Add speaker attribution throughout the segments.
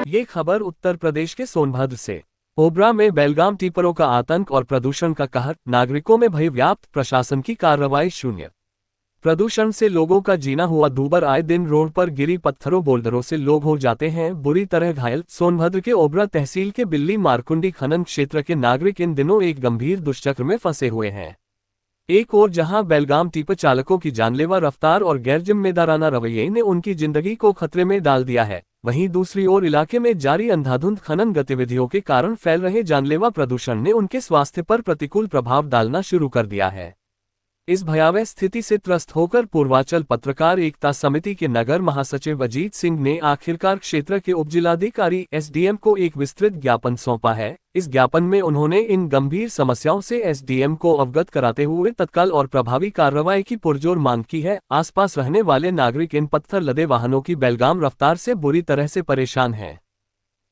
Speaker 1: ये खबर उत्तर प्रदेश के सोनभद्र से। ओबरा में बेलगाम टिप्परों का आतंक और प्रदूषण का कहर, नागरिकों में भय व्याप्त, प्रशासन की कार्रवाई शून्य। प्रदूषण से लोगों का जीना हुआ दूभर। आए दिन रोड पर गिरी पत्थरों बोल्डरों से लोग हो जाते हैं बुरी तरह घायल। सोनभद्र के ओबरा तहसील के बिल्ली मारकुंडी खनन क्षेत्र के नागरिक इन दिनों एक गंभीर दुष्चक्र में फंसे हुए हैं। एक ओर जहां बेलगाम टिप्पर चालकों की जानलेवा रफ्तार और गैर जिम्मेदाराना रवैये ने उनकी जिंदगी को खतरे में डाल दिया है, वहीं दूसरी ओर इलाके में जारी अंधाधुंध खनन गतिविधियों के कारण फैल रहे जानलेवा प्रदूषण ने उनके स्वास्थ्य पर प्रतिकूल प्रभाव डालना शुरू कर दिया है। इस भयावह स्थिति से त्रस्त होकर पूर्वांचल पत्रकार एकता समिति के नगर महासचिव अजीत सिंह ने आखिरकार क्षेत्र के उपजिलाधिकारी एसडीएम को एक विस्तृत ज्ञापन सौंपा है। इस ज्ञापन में उन्होंने इन गंभीर समस्याओं से एसडीएम को अवगत कराते हुए तत्काल और प्रभावी कार्रवाई की पुरजोर मांग की है। आसपास रहने वाले नागरिक इन पत्थर लदे वाहनों की बेलगाम रफ्तार से बुरी तरह से परेशान हैं।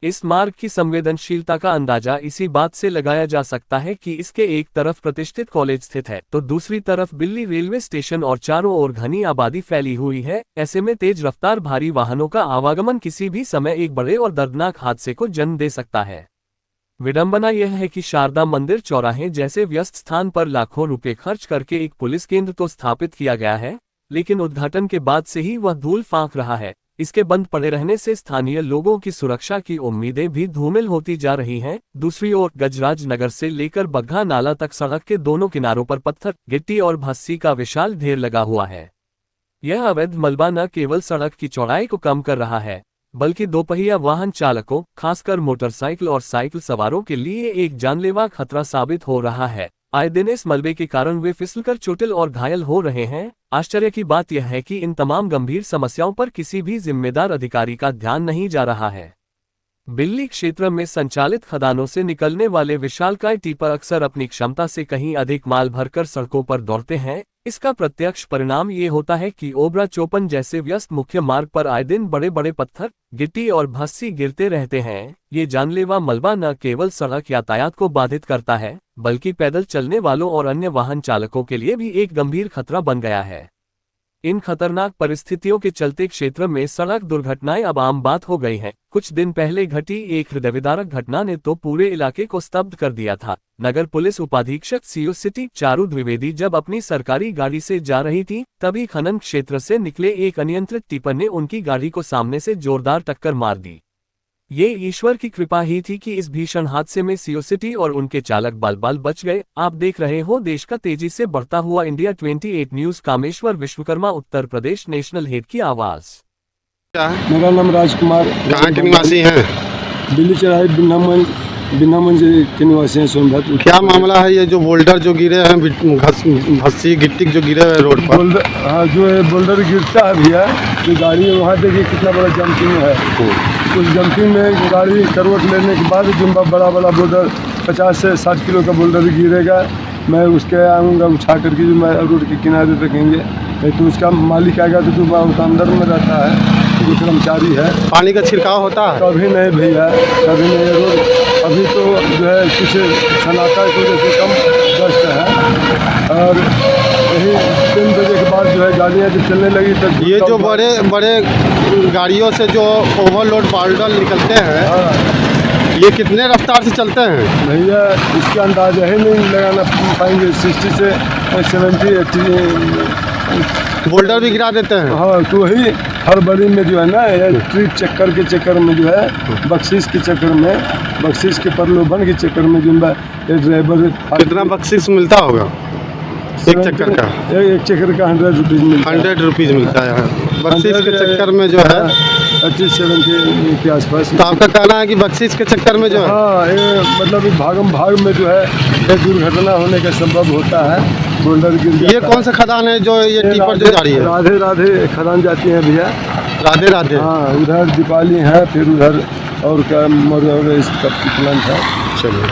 Speaker 1: इस मार्ग की संवेदनशीलता का अंदाजा इसी बात से लगाया जा सकता है कि इसके एक तरफ प्रतिष्ठित कॉलेज स्थित है तो दूसरी तरफ बिल्ली रेलवे स्टेशन और चारों ओर घनी आबादी फैली हुई है। ऐसे में तेज रफ्तार भारी वाहनों का आवागमन किसी भी समय एक बड़े और दर्दनाक हादसे को जन्म दे सकता है। विडंबना यह है कि शारदा मंदिर चौराहे जैसे व्यस्त स्थान पर लाखों रुपए खर्च करके एक पुलिस केंद्र तो स्थापित किया गया है, लेकिन उद्घाटन के बाद से ही वह धूल फांक रहा है। इसके बंद पड़े रहने से स्थानीय लोगों की सुरक्षा की उम्मीदें भी धूमिल होती जा रही हैं। दूसरी ओर गजराज नगर से लेकर बग्घा नाला तक सड़क के दोनों किनारों पर पत्थर, गिट्टी और भस्सी का विशाल ढेर लगा हुआ है। यह अवैध मलबा न केवल सड़क की चौड़ाई को कम कर रहा है, बल्कि दोपहिया वाहन चालकों, खासकर मोटरसाइकिल और साइकिल सवारों के लिए एक जानलेवा खतरा साबित हो रहा है। आए दिन इस मलबे के कारण वे फिसलकर चोटिल और घायल हो रहे हैं। आश्चर्य की बात यह है कि इन तमाम गंभीर समस्याओं पर किसी भी जिम्मेदार अधिकारी का ध्यान नहीं जा रहा है। बिल्ली क्षेत्र में संचालित खदानों से निकलने वाले विशालकाय टिप्पर अक्सर अपनी क्षमता से कहीं अधिक माल भरकर सड़कों पर दौड़ते हैं। इसका प्रत्यक्ष परिणाम ये होता है कि ओबरा चौपन जैसे व्यस्त मुख्य मार्ग पर आए दिन बड़े बड़े पत्थर, गिट्टी और भस्सी गिरते रहते हैं। ये जानलेवा मलबा न केवल सड़क यातायात को बाधित करता है, बल्कि पैदल चलने वालों और अन्य वाहन चालकों के लिए भी एक गंभीर खतरा बन गया है। इन खतरनाक परिस्थितियों के चलते क्षेत्र में सड़क दुर्घटनाएं अब आम बात हो गई हैं। कुछ दिन पहले घटी एक हृदयविदारक घटना ने तो पूरे इलाके को स्तब्ध कर दिया था। नगर पुलिस उपाधीक्षक सीओ सिटी चारू द्विवेदी जब अपनी सरकारी गाड़ी से जा रही थी, तभी खनन क्षेत्र से निकले एक अनियंत्रित टिप्पर ने उनकी गाड़ी को सामने से जोरदार टक्कर मार दी। ये ईश्वर की कृपा ही थी कि इस भीषण हादसे में सीओ सिटी और उनके चालक बाल बच गए। आप देख रहे हो देश का तेजी से बढ़ता हुआ India 28 news. Kameshwar Vishwakarma, Uttar Pradesh national head की आवाज।
Speaker 2: मेरा नाम राजकुमार।
Speaker 3: कहाँ के निवासी हैं?
Speaker 2: दिल्ली चौराहे बिना मंजिल के निवासी हैं, सोनभद्र।
Speaker 3: क्या मामला है? ये जो बोल्डर जो गिरे हैं, भस्सी गिट्टी जो गिरे हैं रोड पर।
Speaker 2: हाँ, जो है बोल्डर गिरता है भैया, जो गाड़ी वहाँ देखिए कितना बड़ा जंपिंग है। उस जंपिंग में गाड़ी करवट लेने के बाद जो बड़ा बोल्डर 50 से 60 किलो का बोल्डर गिरेगा, मैं उसके आऊँगा उठा करके जो मैं रोड के किनारे रखेंगे, तो उसका मालिक आएगा तो जो अंदर में रहता है जो कर्मचारी है।
Speaker 3: पानी का छिड़काव होता है?
Speaker 2: कभी नहीं भैया, कभी नहीं। रोड अभी तो जो है कुछ सन्नाटा की वजह से कम दस्त है, और यही 3 बजे के बाद जो है गाड़ियाँ जब चलने लगी तब
Speaker 3: ये जो बड़े गाड़ियों से जो ओवरलोड बोल्डर निकलते हैं, ये कितने रफ्तार से चलते हैं
Speaker 2: भैया? इसका अंदाजा ही नहीं लगाना पाएंगे। 60 से 70-80
Speaker 3: बोल्डर भी गिरा देते हैं।
Speaker 2: हाँ, तो वही हड़बड़ी में जो है ना, ट्रिप चक्कर के चक्कर में जो है, बख्शीश के चक्कर में, बख्शीश के प्रलोभन के चक्कर में जो है ड्राइवर।
Speaker 3: कितना बख्शीश मिलता होगा एक चक्कर का?
Speaker 2: एक चक्कर का 100 रुपीज़ मिलता है।
Speaker 3: 100 रुपीज़ मिलता है बख्शीश के चक्कर में जो है
Speaker 2: 30-70 के आसपास।
Speaker 3: तो आपका कहना है कि बख्शीश के चक्कर में जो है,
Speaker 2: हाँ, ये मतलब भागम भाग में जो है एक दुर्घटना होने का संभव होता है। बोल्डर गिर जाता है।
Speaker 3: ये कौन सा खदान है जो ये टिप्पर जो जा रही है?
Speaker 2: राधे खदान जाती है भैया।
Speaker 3: राधे।
Speaker 2: हाँ, उधर दीपाली है, फिर उधर और क्या इसका प्लांट है।
Speaker 3: चलिए।